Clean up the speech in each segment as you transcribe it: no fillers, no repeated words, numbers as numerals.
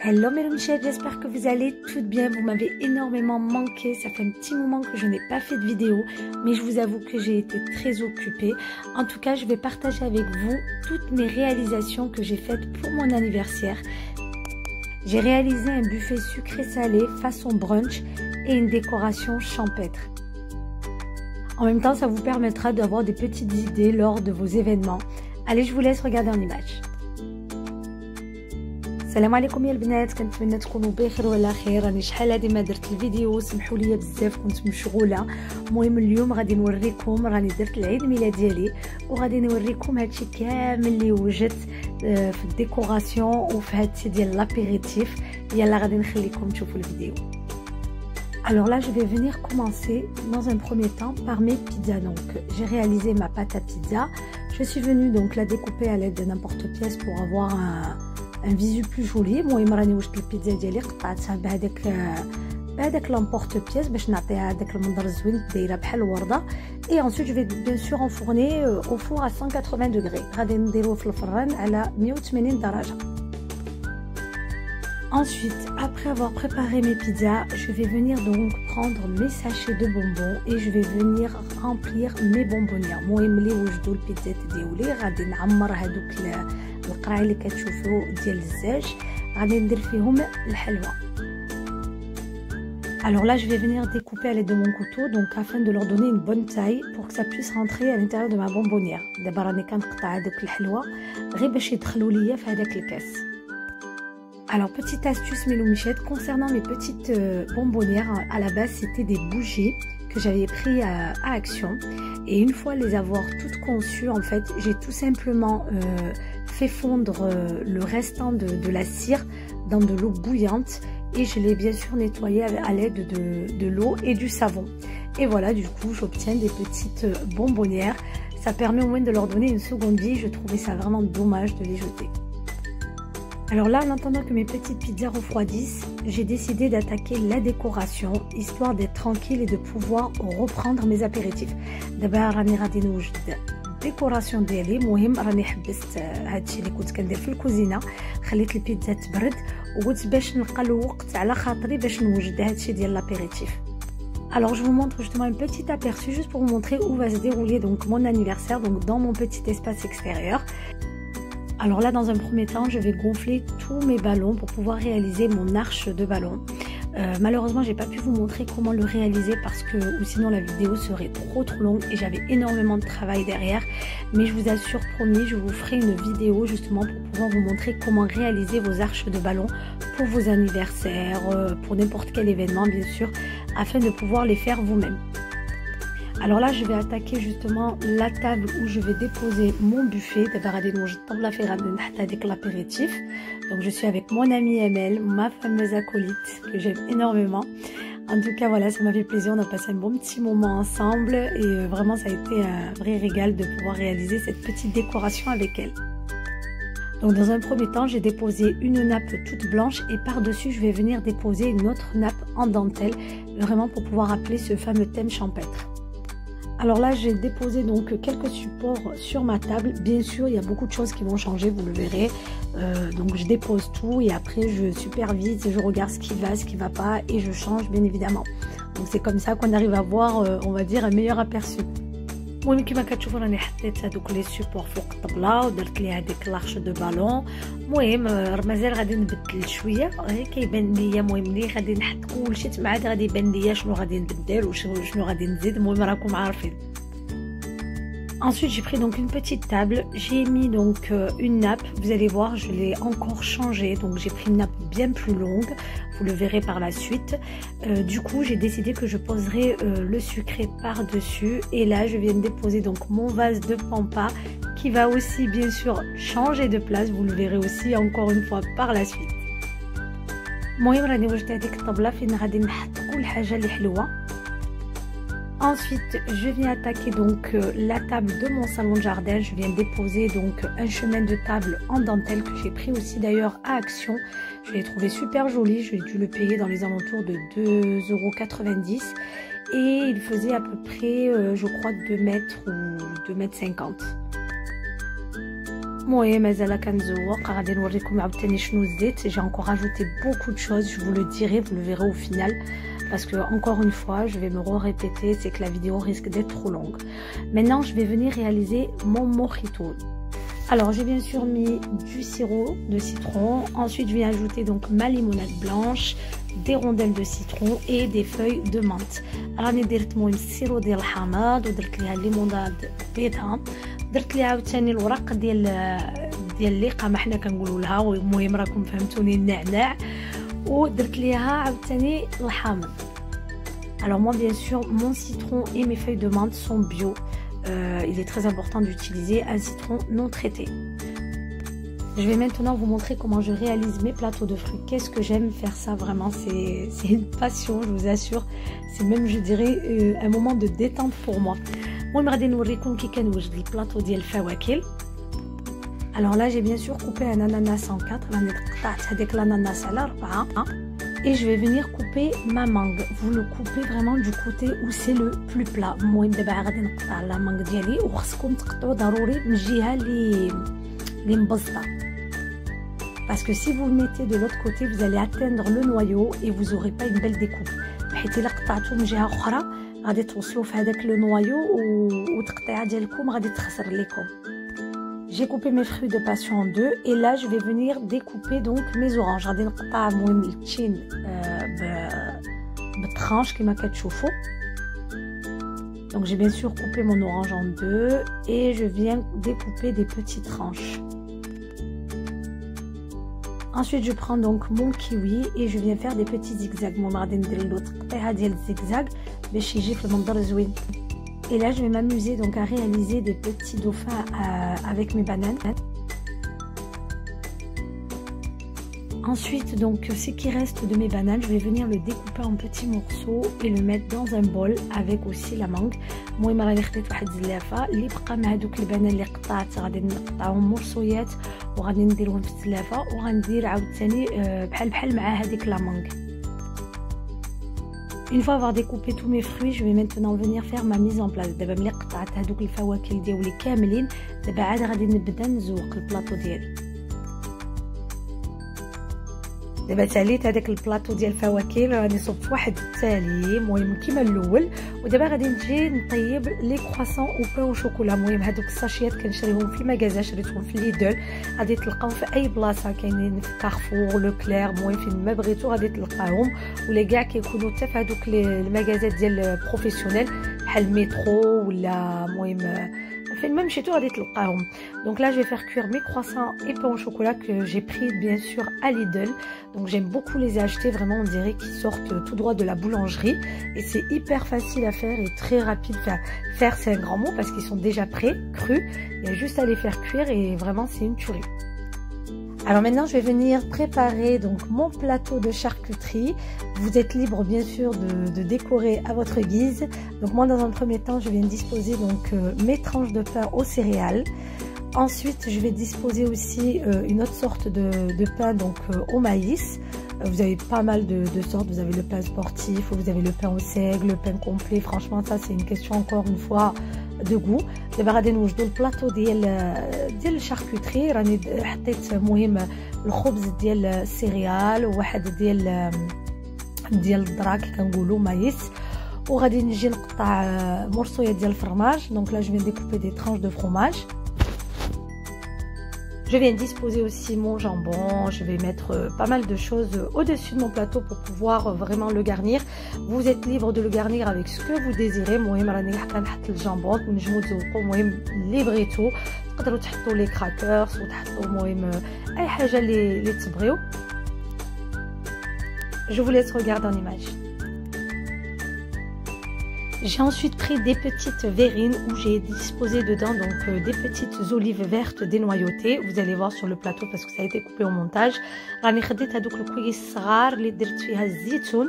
Hello mes Michel, j'espère que vous allez toutes bien. Vous m'avez énormément manqué, ça fait un petit moment que je n'ai pas fait de vidéo, mais je vous avoue que j'ai été très occupée. En tout cas, je vais partager avec vous toutes mes réalisations que j'ai faites pour mon anniversaire. J'ai réalisé un buffet sucré-salé façon brunch et une décoration champêtre. En même temps, ça vous permettra d'avoir des petites idées lors de vos événements. Allez, je vous laisse regarder en image. السلام عليكم يا البنات، كنتمنى تكونوا بخير وعلى خير. راني شحال هادي ما درت الفيديو، سمحوا لي بزاف كنت مشغوله. المهم اليوم غادي نوريكم، راني درت العيد ميلاد ديالي وغادي نوريكم هادشي كامل اللي وجدت في الديكوراسيون وفي هادشي ديال لابيريتيف. يلا غادي نخليكم تشوفوا الفيديو. Alors là, je vais venir commencer dans un premier temps par mes pizzas. Donc, j'ai réalisé ma pâte à pizza. Je suis venue donc la découper à l'aide d'un emporte-pièce pour avoir un visu plus joli. المهم راني وجدت البيتزا ديالي قطعتها بهذاك l'emporte-pièce باش نعطيها هذاك المنظر الزوين دايره بحال الورده. Et ensuite je vais bien sûr enfourner au four à 180 degrés. غادي نديروه في الفران على 180 درجه. Ensuite, après avoir préparé mes pizzas, je vais venir donc prendre mes sachets de bonbons et je vais venir remplir mes bonbonnières. المهم اللي وجدوا البيتزات ديالي غادي نعمر هذوك القراعي اللي كتشوفوا ديال الزاج، غادي ندير فيهم الحلوى. Alors là, je vais venir découper à l'aide de mon couteau, donc afin de leur donner une bonne taille pour que ça puisse rentrer à l'intérieur de ma bonbonnière. دابا راني كنقطع هذوك الحلوى غير باش يدخلوا ليا في هذاك الكاس. Alors, petite astuce mes loumichettes, concernant mes petites bonbonnières, à la base c'était des bougies que j'avais pris à Action. Et une fois les avoir toutes conçues, en fait, j'ai tout simplement fait fondre le restant de la cire dans de l'eau bouillante. Et je l'ai bien sûr nettoyé à l'aide de l'eau et du savon. Et voilà, du coup, j'obtiens des petites bonbonnières. Ça permet au moins de leur donner une seconde vie. Je trouvais ça vraiment dommage de les jeter. Alors là, en attendant que mes petites pizzas refroidissent, j'ai décidé d'attaquer la décoration, histoire d'être tranquille et de pouvoir reprendre mes apéritifs. D'abord, راني غادي نوجد الديكوراسيون ديالي. المهم راني حبست هادشي اللي كنت كندير في الكوزينه، خليت البيتزا تبرد وقلت باش نلقى الوقت على خاطري باش نوجد هادشي ديال l'apéritif. Alors je vous montre justement un petit aperçu juste pour vous montrer où va se dérouler donc mon anniversaire, donc dans mon petit espace extérieur. Alors là, dans un premier temps, je vais gonfler tous mes ballons pour pouvoir réaliser mon arche de ballon. Malheureusement, j'ai pas pu vous montrer comment le réaliser parce que ou sinon la vidéo serait trop longue et j'avais énormément de travail derrière. Mais je vous assure, promis, je vous ferai une vidéo justement pour pouvoir vous montrer comment réaliser vos arches de ballon pour vos anniversaires, pour n'importe quel événement bien sûr, afin de pouvoir les faire vous-même. Alors là, je vais attaquer justement la table où je vais déposer mon buffet. L'apéritif. Donc je suis avec mon amie Emel, ma fameuse acolyte que j'aime énormément. En tout cas, voilà, ça m'a fait plaisir. On a passé un bon petit moment ensemble et vraiment, ça a été un vrai régal de pouvoir réaliser cette petite décoration avec elle. Donc dans un premier temps, j'ai déposé une nappe toute blanche et par-dessus, je vais venir déposer une autre nappe en dentelle, vraiment pour pouvoir appeler ce fameux thème champêtre. Alors là, j'ai déposé donc quelques supports sur ma table. Bien sûr, il y a beaucoup de choses qui vont changer, vous le verrez. Donc je dépose tout et après je supervise, je regarde ce qui va pas et je change bien évidemment. Donc c'est comme ça qu'on arrive à voir, on va dire, un meilleur aperçu. المهم كما كتشوفوا راني حطيت هذوك لي سيبور فوق الطبله ودرت ليها هذيك لارش دو بالون. المهم مازال غادي نبدل شويه، كيبان ليا المهم ملي غادي نحط كلشي تما عاد غادي يبان ليا شنو غادي نبدل وشنو غادي نزيد. المهم راكم عارفين. Ensuite, j'ai pris donc une petite table, j'ai mis donc une nappe, vous allez voir, je l'ai encore changée, donc j'ai pris une nappe bien plus longue, vous le verrez par la suite. Du coup, j'ai décidé que je poserai le sucré par-dessus et là, je viens de déposer donc mon vase de pampa qui va aussi bien sûr changer de place, vous le verrez aussi encore une fois par la suite. المهم راني وجدت هذيك الطبلة فين غادي نحط كل حاجة اللي حلوة. Ensuite, je viens attaquer donc la table de mon salon de jardin. Je viens déposer donc un chemin de table en dentelle que j'ai pris aussi d'ailleurs à Action. Je l'ai trouvé super joli. J'ai dû le payer dans les alentours de 2,90 € et il faisait à peu près, je crois, 2 mètres ou 2,50 m. المهم مازال كنزوق. غادي نوريكم عاوتاني شنو زدت. J'ai encore ajouté beaucoup de choses, je vous le dirai, vous le verrez au final, parce que encore une fois je vais me répéter, c'est que la vidéo risque d'être trop longue. Maintenant je vais venir réaliser mon mojito. Alors j'ai bien sûr mis du sirop de citron, ensuite je vais ajouter donc ma limonade blanche, des rondelles de citron et des feuilles de menthe. راني درت المهم السيرو ديال الحامض ودرت ليها الليموناد بيضها، درت ليها عاوتاني الورق ديال الليقه ما حنا كنقولوا لها، المهم راكم فهمتوني، النعناع، ودرت ليها عاوتاني الحامض. Alors moi bien sûr mon citron et mes feuilles de menthe sont bio. Il est très important d'utiliser un citron non traité. Je vais maintenant vous montrer comment je réalise mes plateaux de fruits. Qu'est-ce que j'aime faire ça, vraiment, c'est une passion, je vous assure. C'est même, je dirais, un moment de détente pour moi. المهم غادي نوريكم كي كنوجد البلاطو ديال الفواكه. Alors là j'ai bien sûr coupé un ananas en 4. راني قطعت هذاك الاناناس على 4. Et je vais venir couper ma mangue. Vous le coupez vraiment du côté où c'est le plus plat. المهم دابا غادي نقطع لا مانغ ديالي، وخصكم تقطعوا ضروري من الجهه اللي مبسطه. Parce que si vous le mettez de l'autre côté, vous allez atteindre le noyau et vous n'aurez pas une belle découpe. حيت الا قطعتو من جهه اخرى غادي توصلوا في هذاك لو نويو وتقطيعه ديالكم غادي تخسر لكم. J'ai coupé mes fruits de passion en deux et là je vais venir découper donc mes oranges. غادي نقطع المهم التين بالترانش كما كتشوفوا. Donc j'ai bien sûr coupé mon orange en deux et je viens découper des petites tranches. Ensuite je prends donc mon kiwi et je viens faire des petits zigzags. المهم غادي ندير له تقطيعه ديال الزيغزاغ باش يجي في المنظر زوين. Et là je vais m'amuser donc à réaliser des petits dauphins avec mes bananes. Ensuite donc ce qui reste de mes bananes, je vais venir le découper en petits morceaux et le mettre dans un bol avec aussi la mangue. المهم راني خديت واحد الزلافه اللي بقى مع هذوك البنان اللي قطعت، غادي نقطعهم مرصويات وغادي نديرهم في الزلافه، وغندير عاوتاني بحال مع هذيك لا مانغ. Une fois avoir découpé tous mes fruits, je vais maintenant venir faire ma mise en place. دابا ملي قطعت هذوك الفواكه ديالي كاملين، دابا عاد غادي نبدا نزوق البلاطو ديالي. دابا تاليت هذاك البلاطو ديال الفواكه، راني صبت واحد التالي المهم كيما الاول، ودابا غادي نجي نطيب لي كرواسون او بان او شوكولا. المهم هذوك الساشيات كنشريهم في المغازه، شريتهم في ليدل، غادي تلقاو في اي بلاصه، كاينين في كارفور لو كلير، المهم فين ما بغيتو غادي تلقاوهم، ولا كاع كيكونوا حتى في هذوك المغازات ديال بروفيسيونيل بحال المترو ولا المهم فين ما مشيتو غادي تلقاهم. Donc là je vais faire cuire mes croissants et pain au chocolat que j'ai pris bien sûr à Lidl. Donc j'aime beaucoup les acheter, vraiment on dirait qu'ils sortent tout droit de la boulangerie et c'est hyper facile à faire et très rapide. Enfin, faire c'est un grand mot parce qu'ils sont déjà prêts, crus, il y a juste à les faire cuire et vraiment c'est une tuerie. Alors maintenant je vais venir préparer donc mon plateau de charcuterie. Vous êtes libre bien sûr de décorer à votre guise. Donc moi dans un premier temps je viens disposer donc mes tranches de pain aux céréales. Ensuite je vais disposer aussi une autre sorte de pain donc au maïs. Vous avez pas mal de sortes, vous avez le pain sportif, vous avez le pain au seigle, le pain complet. Franchement ça c'est une question encore une fois de goût. دابا غادي نوجدوا البلاطو ديال الشاركوتري. راني حطيت مهم الخبز ديال السيريال وواحد ديال الذره كنقولوا مايس، وغادي نجي نقطع مرصويات ديال الفرماج. دونك là je viens découper des tranches de fromage. Je viens disposer aussi mon jambon, je vais mettre pas mal de choses au-dessus de mon plateau pour pouvoir vraiment le garnir. Vous êtes libre de le garnir avec ce que vous désirez. المهم راني حتى نحط الجامبون ونجمو تزوقوا المهم اللي بغيتو، تقدروا تحطوا لي كراكرز وتحطوا المهم اي حاجه اللي تبغيو. Je vous laisse regarder en image. J'ai ensuite pris des petites verrines où j'ai disposé dedans donc des petites olives vertes dénoyautées. Vous allez voir sur le plateau parce que ça a été coupé au montage. راني خديت هذوك الكويس الصغار اللي درت فيها الزيتون.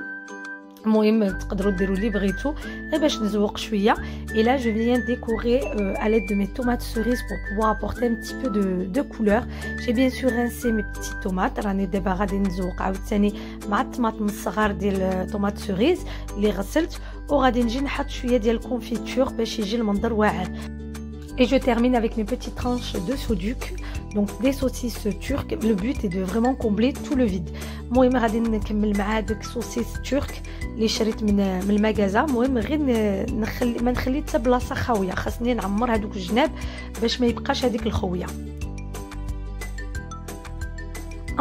المهم تقدروا ديروا اللي بغيتو غير باش نزوق شويه. Et là je viens décorer à l'aide de mes tomates cerises pour pouvoir apporter un petit peu de couleur. J'ai bien sûr rincé mes petites tomates. راني دابا غادي نزوق عاوتاني مع الطماطم الصغار ديال طوماط سوريز اللي غسلت، وغادي نجي نحط شويه ديال الكونفيتور باش يجي المنظر واعر. Et je termine avec mes petites tranches de soduc, donc des saucisses turques. Le but est de vraiment combler tout le vide. المهم غادي نكمل مع هذاك الصوصيس ترك اللي شريت من المغازا. المهم غير ما نخلي حتى بلاصه خاويه، خاصني نعمر هذوك الجناب باش ما يبقاش هذيك الخويه.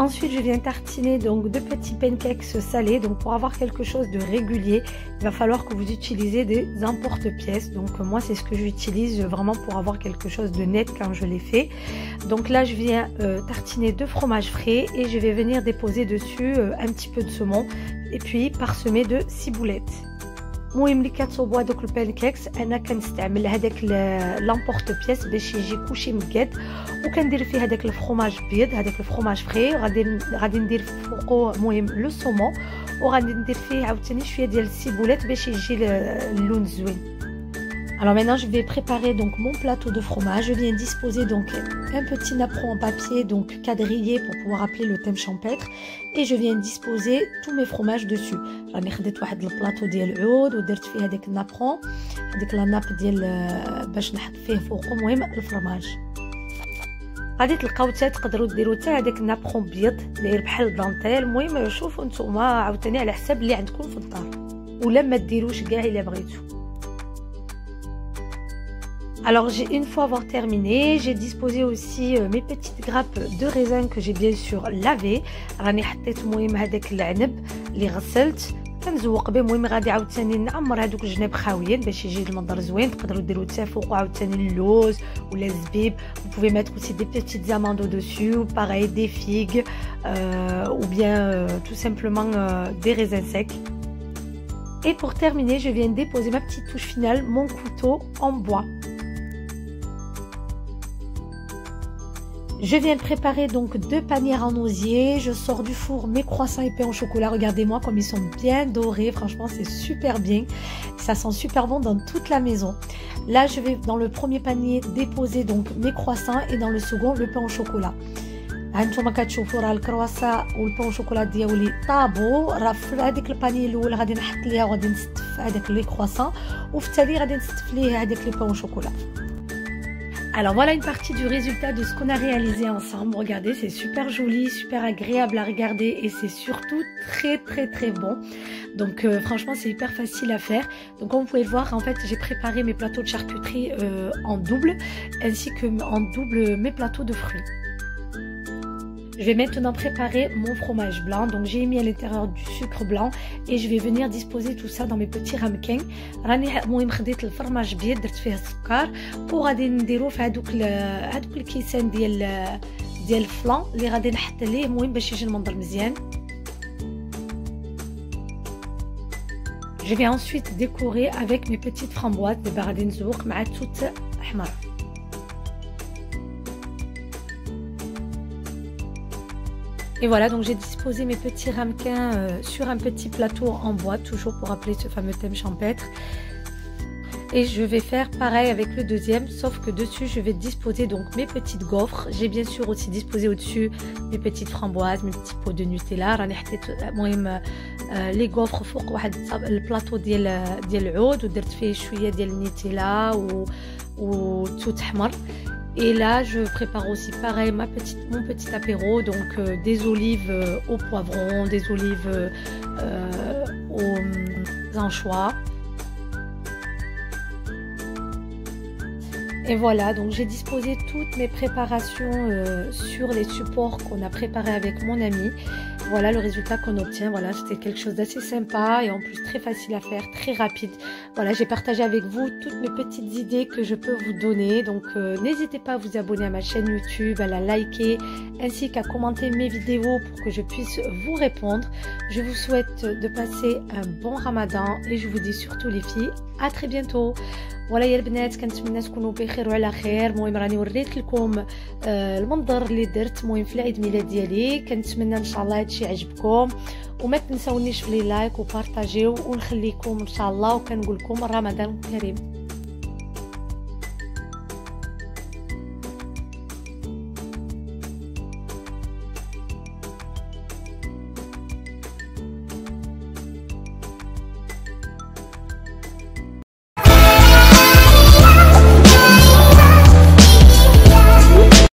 Ensuite, je viens tartiner donc de petits pancakes salés. Donc pour avoir quelque chose de régulier, il va falloir que vous utilisez des emporte-pièces. Donc moi, c'est ce que j'utilise vraiment pour avoir quelque chose de net quand je les fais. Donc là, je viens tartiner de fromage frais et je vais venir déposer dessus un petit peu de saumon et puis parsemer de ciboulettes. المهم اللي كتصوبوا هذوك البانكيكس انا كنستعمل هذاك لامبورط بيس باش يجي كلشي مقاد، وكندير فيه هذاك الفرomage بيض، هذاك الفرomage فري، غادي ندير فوقو المهم لو سومون، وغادي ندير فيه عاوتاني شويه ديال السيبولات باش يجي اللون زوين. Alors maintenant je vais préparer donc mon plateau de fromage. Je viens disposer donc un petit napperon en papier donc quadrillé pour pouvoir appeler le thème champêtre, et je viens disposer tous mes fromages dessus. راني خديت واحد البلاطو ديال العود ودرت فيه هذاك النابرون، هذيك لا ناب ديال باش نحط فيه فوقو المهم الفرماج. غادي تلقاو حتى تقدروا ديروا حتى هذاك النابرون بيض داير بحال الدانتيل. المهم شوفوا نتوما عاوتاني على حساب اللي عندكم في الدار، ولا ما ديروش كاع الا بغيتو. Alors une fois avoir terminé, j'ai disposé aussi mes petites grappes de raisin que j'ai bien sûr lavées. راني حطيت المهم هذاك العنب اللي غسلت كنزوق به. المهم غادي عاوتاني نعمر هذوك الجناب خاويين باش يجي المنظر زوين. تقدروا ديروا حتى فوق عاوتاني اللوز ولا الزبيب. Vous pouvez mettre aussi des petites amandes au-dessus, ou pareil des figues ou bien tout simplement des raisins secs. Et pour terminer, je viens déposer ma petite touche finale, mon couteau en bois. Je viens préparer donc 2 paniers en osier. Je sors du four mes croissants et pains au chocolat. Regardez-moi comme ils sont bien dorés. Franchement, c'est super bien. Ça sent super bon dans toute la maison. Là, je vais dans le premier panier déposer donc mes croissants et dans le second le pain au chocolat. هانتوما كتشوفوا راه الكرواسا والبان شوكولا ديالي طابو، راه في هذيك الباني الاول غادي نحط ليها وغادي نستف هذاك لي كرواسون، وفي التالي غادي نستف ليه هذاك لي بان شوكولا. Alors voilà une partie du résultat de ce qu'on a réalisé ensemble. Regardez, c'est super joli, super agréable à regarder et c'est surtout très bon. Donc franchement c'est hyper facile à faire. Donc comme vous pouvez le voir, en fait j'ai préparé mes plateaux de charcuterie en double, ainsi que en double mes plateaux de fruits. Je vais maintenant préparer mon fromage blanc. Donc j'ai mis à l'intérieur du sucre blanc et je vais venir disposer tout ça dans mes petits ramequins. راني المهم خديت الفرماج بيض درت فيه السكر، وغادي نديرو في هذوك الكيسان ديال الفلان اللي غادي نحط ليه المهم باش يجي المنظر مزيان. Je vais ensuite décorer avec mes petites framboises. دابا غادي نزوق مع توت احمر. Et voilà, donc j'ai disposé mes petits ramequins sur un petit plateau en bois, toujours pour rappeler ce fameux thème champêtre. Et je vais faire pareil avec le deuxième, sauf que dessus je vais disposer donc mes petites gaufres. J'ai bien sûr aussi disposé au-dessus mes petites framboises, mes petits pots de Nutella. راني حطيت المهم les gaufres فوق واحد البلاطو ديال العود ودرت فيه شويه ديال النيتيلا وتوت احمر. Et là, je prépare aussi pareil mon petit apéro, donc des olives au poivron, des olives aux anchois. Et voilà, donc j'ai disposé toutes mes préparations sur les supports qu'on a préparés avec mon ami. Voilà le résultat qu'on obtient. Voilà, c'était quelque chose d'assez sympa et en plus très facile à faire, très rapide. Voilà, j'ai partagé avec vous toutes mes petites idées que je peux vous donner. Donc n'hésitez pas à vous abonner à ma chaîne YouTube, à la liker, ainsi qu'à commenter mes vidéos pour que je puisse vous répondre. Je vous souhaite de passer un bon Ramadan et je vous dis surtout les filles, à très bientôt. ولا يا البنات كنتمنى تكونوا بخير وعلى خير. المهم راني وريت لكم المنظر اللي درت المهم في العيد ميلاد ديالي. كنتمنى ان شاء الله هادشي عجبكم، وما تنساونيش في لي لايك وبارطاجيو، ونخليكم ان شاء الله وكنقول لكم رمضان كريم.